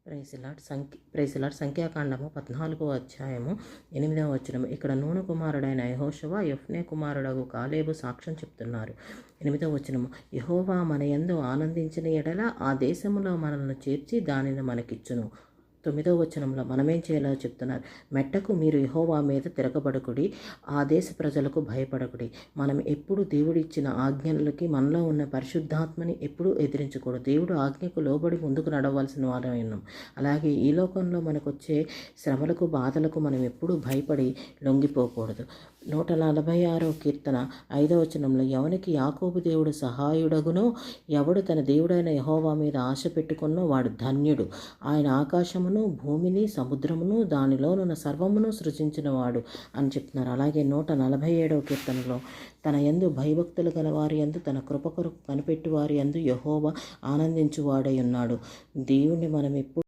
Praise lord సంఖ్యాకాండము 14వ అధ్యాయము 8వ వచనము. ఇక్కడ నూను కుమారుడైన యెహోషువ యెఫ్నే కుమారుడగు కాలేబు సాక్ష్యం చెప్తున్నారు. 8వ వచనము. యెహోవా మన యందు ఆనందించిన ఎడల ఆ దేశములో మనల్ని చేర్చి దానిని మనకిచ్చును. 9వ వచనంలో మనమేం చేయాలో చెప్తున్నారు. మెట్టకు మీరు యెహోవా మీద తిరగబడకుడి, ఆ దేశ ప్రజలకు భయపడకుడి. మనం ఎప్పుడు దేవుడిచ్చిన ఆజ్ఞలకి మనలో ఉన్న పరిశుద్ధాత్మని ఎప్పుడూ ఎదిరించకూడదు. దేవుడు ఆజ్ఞకు లోబడి ముందుకు నడవలసిన వారమై ఉన్నాం. అలాగే ఈ లోకంలో మనకు వచ్చే శ్రమలకు బాధలకు మనం ఎప్పుడూ భయపడి లొంగిపోకూడదు. 146వ కీర్తన 5వ వచనంలో ఎవనికి యాకోబు దేవుడు సహాయుడగునో, ఎవడు తన దేవుడైన యెహోవా మీద ఆశ పెట్టుకున్నో వాడు ధన్యుడు. ఆయన ఆకాశమును భూమిని సముద్రమును దానిలోనున్న సర్వమును సృజించినవాడు అని చెప్తున్నారు. అలాగే 147వ కీర్తనలో తన యందు భయభక్తులు గల వారి యందు తన కృప కొరకు కనిపెట్టు వారి యందు యెహోవా ఆనందించువాడై ఉన్నాడు. దేవుణ్ణి మనం ఎప్పుడు